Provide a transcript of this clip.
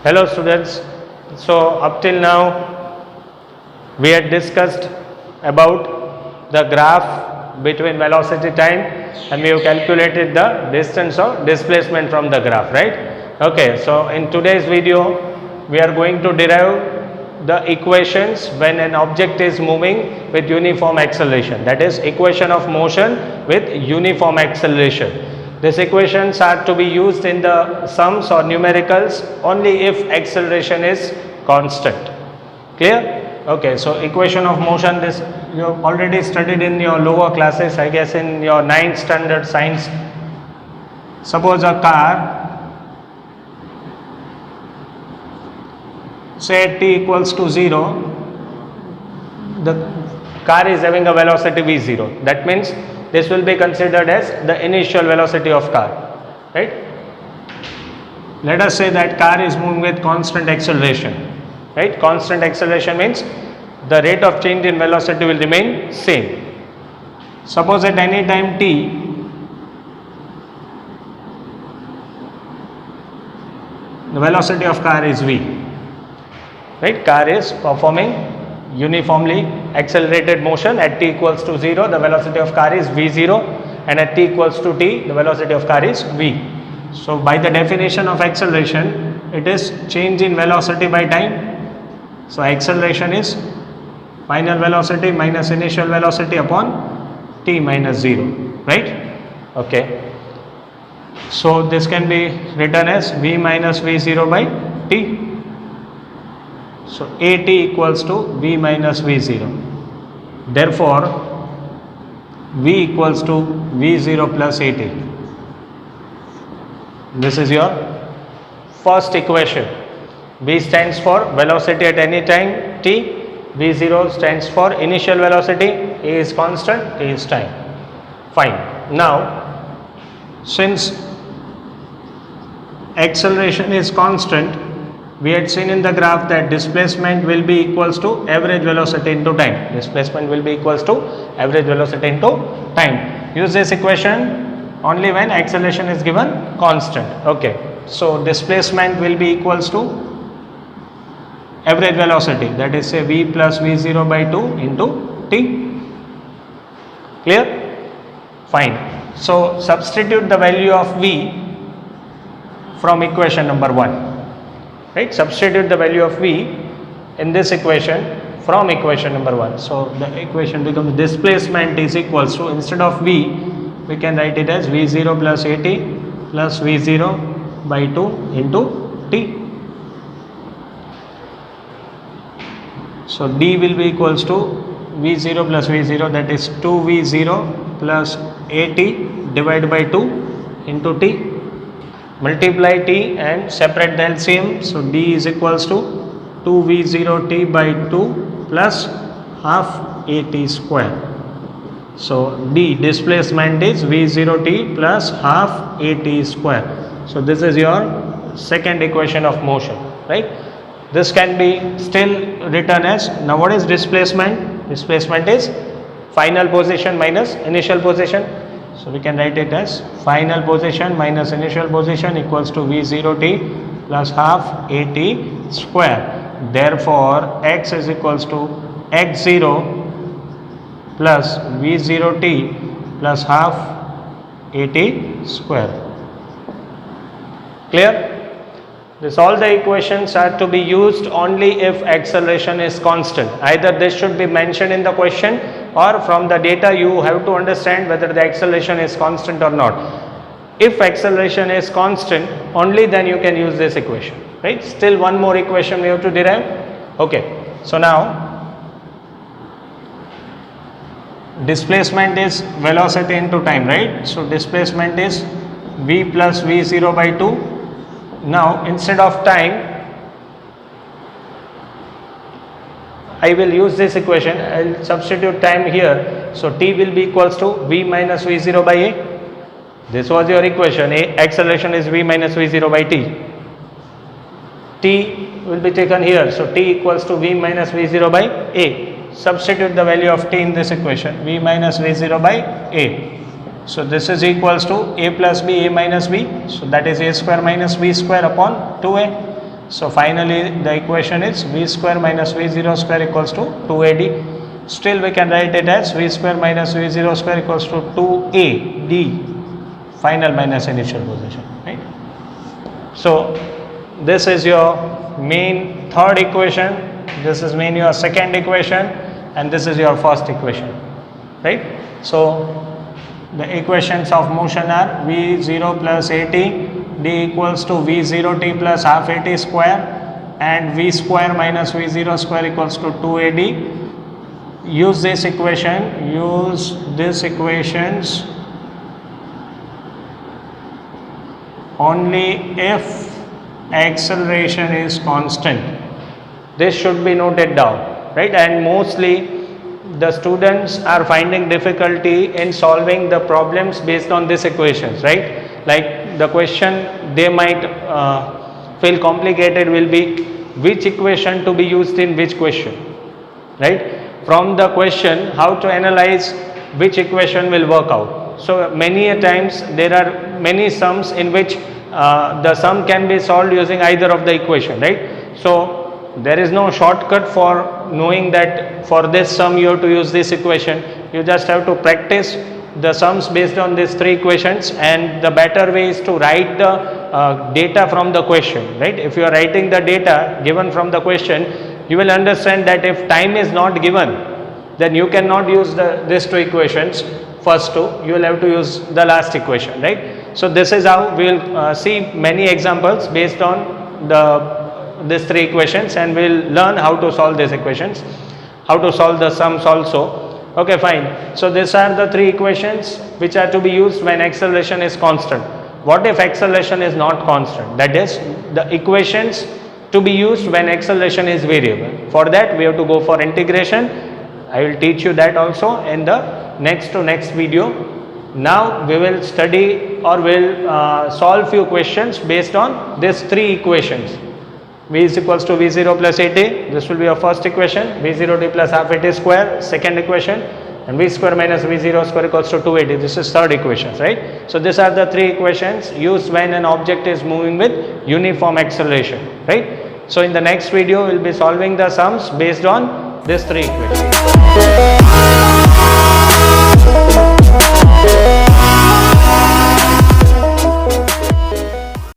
Hello students. So up till now we had discussed about the graph between velocity time and we have calculated the distance or displacement from the graph, right? Okay, so in today's video we are going to derive the equations when an object is moving with uniform acceleration, that is equation of motion with uniform acceleration. These equations are to be used in the sums or numericals only if acceleration is constant. Clear? Okay, so equation of motion, this you have already studied in your lower classes, I guess in your 9th standard science. Suppose a car, say at t equals to 0, the car is having a velocity v0. That means this will be considered as the initial velocity of car, right? Let us say that car is moving with constant acceleration, right? Constant acceleration means the rate of change in velocity will remain same. Suppose at any time t, the velocity of car is v, right? Car is performing uniformly accelerated motion. At t equals to 0, the velocity of car is v0, and at t equals to t, the velocity of car is v. So by the definition of acceleration, it is change in velocity by time. So acceleration is final velocity minus initial velocity upon t minus 0, right? Okay. So this can be written as v minus v0 by t. So at equals to v minus v0. Therefore, v equals to v0 plus at. This is your first equation. V stands for velocity at any time t. v0 stands for initial velocity. A is constant, t is time. Fine. Now, since acceleration is constant, we had seen in the graph that displacement will be equals to average velocity into time. Displacement will be equals to average velocity into time. Use this equation only when acceleration is given constant. Okay. So displacement will be equals to average velocity, that is say v plus v0 by 2 into t. Clear? Fine. So substitute the value of v from equation number 1. Right, substitute the value of v in this equation from equation number 1. So the equation becomes displacement is equals to, instead of v, we can write it as v0 plus at plus v0 by 2 into t. So d will be equals to v0 plus v0, that is 2v0 plus at divided by 2 into t. Multiply t and separate the LCM. So d is equals to 2v0t by 2 plus half at square. So d displacement is v0t plus half at square. So this is your second equation of motion, right? This can be still written as, now what is displacement? Displacement is final position minus initial position. So we can write it as final position minus initial position equals to v0t plus half at square. Therefore, x is equals to x0 plus v0t plus half at square. Clear? This all the equations are to be used only if acceleration is constant. Either this should be mentioned in the question, or from the data you have to understand whether the acceleration is constant or not. If acceleration is constant, only then you can use this equation, right? Still one more equation we have to derive. Okay, so now displacement is velocity into time, right? So displacement is v plus v0 by 2. Now instead of time, I will use this equation. I will substitute time here. So t will be equals to v minus v0 by a. This was your equation. A acceleration is v minus v0 by t. T will be taken here. So t equals to v minus v0 by a. Substitute the value of t in this equation. V minus v0 by a. So this is equals to a plus b, a minus b. So that is a square minus b square upon 2a. So finally the equation is v square minus v0 square equals to 2ad. Still we can write it as v square minus v0 square equals to 2ad, final minus initial position, right? So this is your main third equation, this is main your second equation, and this is your first equation, right? So the equations of motion are v0 plus at d equals to v0t plus half at square, and v square minus v0 square equals to 2ad. Use this equations only if acceleration is constant. This should be noted down, right? And mostly the students are finding difficulty in solving the problems based on these equations, right? Like the question they might feel complicated will be which equation to be used in which question, right? From the question, how to analyze which equation will work out. So many a times there are many sums in which the sum can be solved using either of the equation, right? So there is no shortcut for knowing that for this sum you have to use this equation. You just have to practice the sums based on these three equations, and the better way is to write the data from the question, right? If you are writing the data given from the question, you will understand that if time is not given, then you cannot use these two equations, first two, you will have to use the last equation, right? So this is how we will see many examples based on these three equations, and we will learn how to solve these equations, how to solve the sums also. Okay, fine. So these are the three equations which are to be used when acceleration is constant. What if acceleration is not constant? That is, the equations to be used when acceleration is variable. For that we have to go for integration. I will teach you that also in the next to next video. Now we will study or will solve few questions based on these three equations. V is equals to v0 plus at, this will be your first equation, v0t plus half at square, second equation, and v square minus v0 square equals to 2at, this is third equation, right? So these are the three equations used when an object is moving with uniform acceleration, right? So in the next video we will be solving the sums based on these three equations.